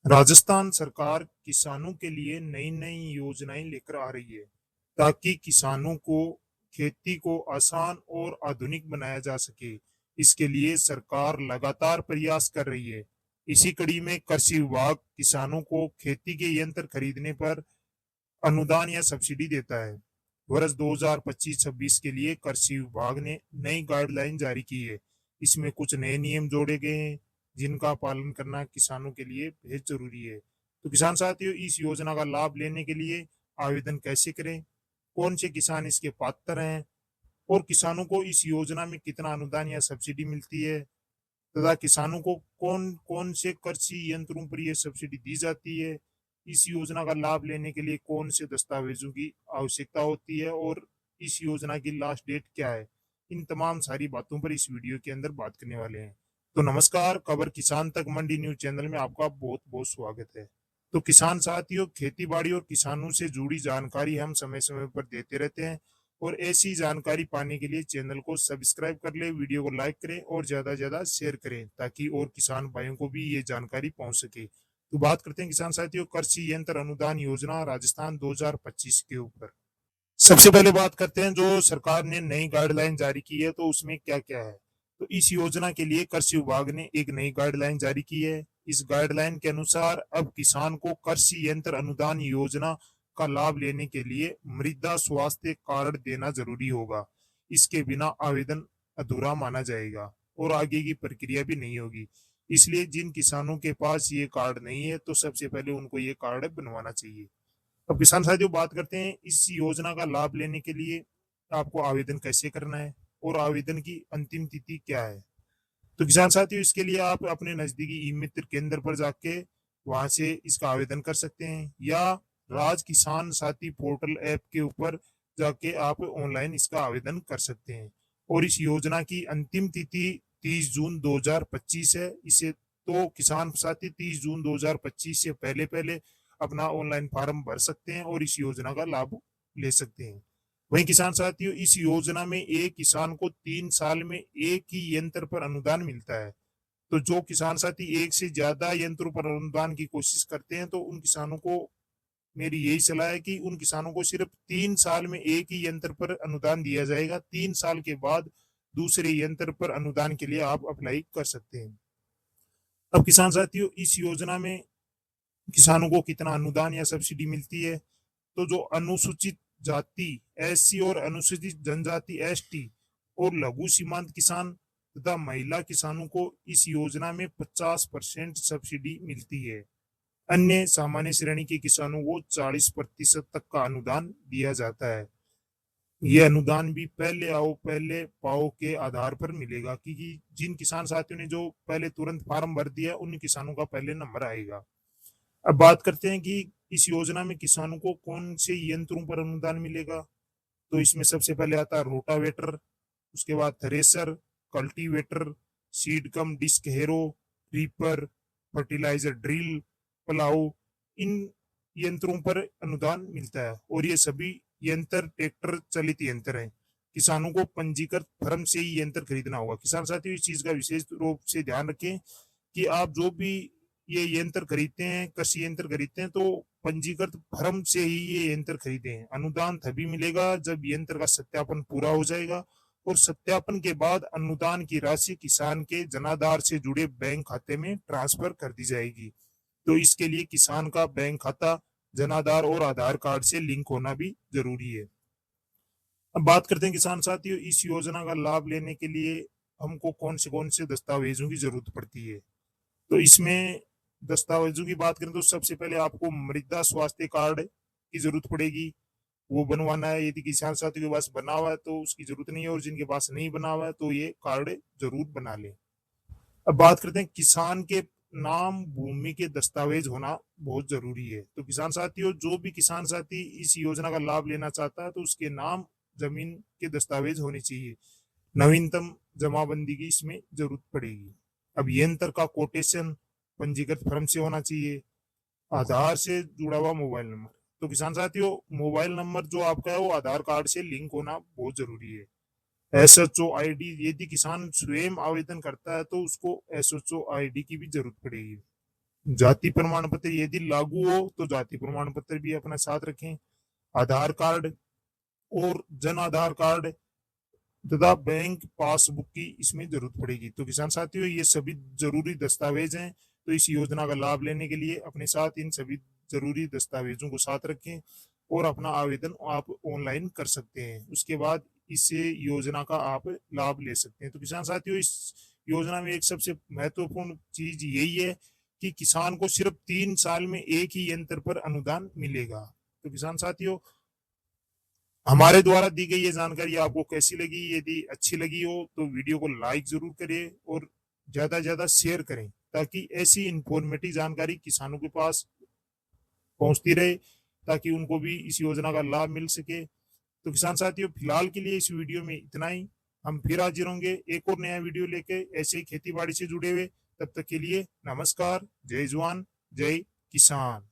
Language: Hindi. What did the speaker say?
राजस्थान सरकार किसानों के लिए नई नई योजनाएं लेकर आ रही है ताकि किसानों को खेती को आसान और आधुनिक बनाया जा सके। इसके लिए सरकार लगातार प्रयास कर रही है। इसी कड़ी में कृषि विभाग किसानों को खेती के यंत्र खरीदने पर अनुदान या सब्सिडी देता है। वर्ष 2025-26 के लिए कृषि विभाग ने नई गाइडलाइन जारी की है। इसमें कुछ नए नियम जोड़े गए हैं जिनका पालन करना किसानों के लिए बेहद जरूरी है। तो किसान साथियों, इस योजना का लाभ लेने के लिए आवेदन कैसे करें, कौन से किसान इसके पात्र हैं और किसानों को इस योजना में कितना अनुदान या सब्सिडी मिलती है तथा किसानों को कौन कौन से कृषि यंत्रों पर यह सब्सिडी दी जाती है, इस योजना का लाभ लेने के लिए कौन से दस्तावेजों की आवश्यकता होती है और इस योजना की लास्ट डेट क्या है, इन तमाम सारी बातों पर इस वीडियो के अंदर बात करने वाले हैं। तो नमस्कार, खबर किसान तक मंडी न्यूज चैनल में आपका बहुत बहुत स्वागत है। तो किसान साथियों, खेती बाड़ी और किसानों से जुड़ी जानकारी हम समय समय पर देते रहते हैं और ऐसी जानकारी पाने के लिए चैनल को सब्सक्राइब कर ले, वीडियो को लाइक करें और ज्यादा से ज्यादा शेयर करें ताकि और किसान भाइयों को भी ये जानकारी पहुंच सके। तो बात करते हैं किसान साथियों कृषि यंत्र अनुदान योजना राजस्थान 2025 के ऊपर। सबसे पहले बात करते हैं जो सरकार ने नई गाइडलाइन जारी की है तो उसमें क्या क्या है। तो इस योजना के लिए कृषि विभाग ने एक नई गाइडलाइन जारी की है। इस गाइडलाइन के अनुसार अब किसान को कृषि यंत्र अनुदान योजना का लाभ लेने के लिए मृदा स्वास्थ्य कार्ड देना जरूरी होगा। इसके बिना आवेदन अधूरा माना जाएगा और आगे की प्रक्रिया भी नहीं होगी। इसलिए जिन किसानों के पास ये कार्ड नहीं है तो सबसे पहले उनको ये कार्ड बनवाना चाहिए। अब किसान साथियों, बात करते हैं इस योजना का लाभ लेने के लिए आपको आवेदन कैसे करना है और आवेदन की अंतिम तिथि क्या है। तो किसान साथियों, इसके लिए आप अपने नजदीकी ई मित्र केंद्र पर जाके वहां से इसका आवेदन कर सकते हैं या राज किसान साथी पोर्टल ऐप के ऊपर जाके आप ऑनलाइन इसका आवेदन कर सकते हैं। और इस योजना की अंतिम तिथि 30 जून 2025 है। इसे तो किसान साथी 30 जून 2025 से पहले पहले अपना ऑनलाइन फॉर्म भर सकते हैं और इस योजना का लाभ ले सकते हैं। वहीं किसान साथियों, इस योजना में एक किसान को 3 साल में एक ही यंत्र पर अनुदान मिलता है। तो जो किसान साथी एक से ज्यादा यंत्रों पर अनुदान की कोशिश करते हैं तो उन किसानों को मेरी यही सलाह है कि उन किसानों को सिर्फ 3 साल में एक ही यंत्र पर अनुदान दिया जाएगा। 3 साल के बाद दूसरे यंत्र पर अनुदान के लिए आप अप्लाई कर सकते हैं। अब किसान साथियों, इस योजना में किसानों को कितना अनुदान या सब्सिडी मिलती है। तो जो अनुसूचित जाति एससी और अनुसूचित जनजाति एसटी और लघु सीमांत किसान तथा महिला किसानों को इस योजना में 50% सब्सिडी मिलती है। अन्य सामान्य श्रेणी के किसानों को 40% तक का अनुदान दिया जाता है। यह अनुदान भी पहले आओ पहले पाओ के आधार पर मिलेगा क्योंकि जिन किसान साथियों ने जो पहले तुरंत फॉर्म भर दिया उन किसानों का पहले नंबर आएगा। अब बात करते हैं कि इस योजना में किसानों को कौन से यंत्रों पर अनुदान मिलेगा। तो इसमें सबसे पहले आता है रोटावेटर, उसके बाद thresher, cultivator, seed cum disc harrow, reaper, fertiliser drill, plough, इन यंत्रों पर अनुदान मिलता है और ये सभी यंत्र ट्रैक्टर चलित यंत्र हैं। किसानों को पंजीकृत फर्म से ही यंत्र खरीदना होगा। किसान साथियों, इस चीज का विशेष रूप से ध्यान रखें कि आप जो भी ये यंत्र खरीदते हैं, कृषि यंत्र खरीदते हैं, तो पंजीकृत फर्म से ही ये यंत्र खरीदे हैं। अनुदान तभी मिलेगा जब यंत्र का सत्यापन पूरा हो जाएगा और सत्यापन के बाद अनुदान की राशि किसान के जनाधार से जुड़े बैंक खाते में ट्रांसफर कर दी जाएगी। तो इसके लिए किसान का बैंक खाता जनाधार और आधार कार्ड से लिंक होना भी जरूरी है। अब बात करते हैं किसान साथियों, इस योजना का लाभ लेने के लिए हमको कौन से दस्तावेजों की जरूरत पड़ती है। तो इसमें दस्तावेजों की बात करें तो सबसे पहले आपको मृदा स्वास्थ्य कार्ड की जरूरत पड़ेगी, वो बनवाना है। यदि किसान साथियों के पास बना हुआ है तो उसकी जरूरत नहीं है और जिनके पास नहीं बना हुआ है तो ये कार्ड जरूर बना लें। अब बात करते हैं किसान के नाम भूमि के दस्तावेज होना बहुत जरूरी है। तो किसान साथियों, जो भी किसान साथी इस योजना का लाभ लेना चाहता है तो उसके नाम जमीन के दस्तावेज होने चाहिए। नवीनतम जमाबंदी की इसमें जरूरत पड़ेगी। अब यंत्र का कोटेशन पंजीकृत फर्म से होना चाहिए। आधार से जुड़ा हुआ मोबाइल नंबर। तो किसान साथियों, मोबाइल नंबर जो आपका है वो आधार कार्ड से लिंक होना बहुत जरूरी है। एसएचओ आईडी, यदि किसान स्वयं आवेदन करता है तो उसको एसएचओ आईडी की भी जरूरत पड़ेगी। जाति प्रमाण पत्र यदि लागू हो तो जाति प्रमाण पत्र भी अपने साथ रखें। आधार कार्ड और जन आधार कार्ड तथा बैंक पासबुक की इसमें जरूरत पड़ेगी। तो किसान साथियों, ये सभी जरूरी दस्तावेज हैं। तो इस योजना का लाभ लेने के लिए अपने साथ इन सभी जरूरी दस्तावेजों को साथ रखें और अपना आवेदन आप ऑनलाइन कर सकते हैं। उसके बाद इस योजना का आप लाभ ले सकते हैं। तो किसान साथियों, इस योजना में एक सबसे महत्वपूर्ण चीज यही है कि किसान को सिर्फ 3 साल में एक ही यंत्र पर अनुदान मिलेगा। तो किसान साथियों, हमारे द्वारा दी गई ये जानकारी आपको कैसी लगी? यदि अच्छी लगी हो तो वीडियो को लाइक जरूर करें और ज्यादा से ज्यादा शेयर करें, ताकि ऐसी इंफॉर्मेटिव जानकारी किसानों के पास पहुंचती रहे, ताकि उनको भी इस योजना का लाभ मिल सके। तो किसान साथियों, फिलहाल के लिए इस वीडियो में इतना ही। हम फिर हाजिर होंगे एक और नया वीडियो लेके ऐसे ही खेती बाड़ी से जुड़े हुए। तब तक के लिए नमस्कार, जय जवान जय किसान।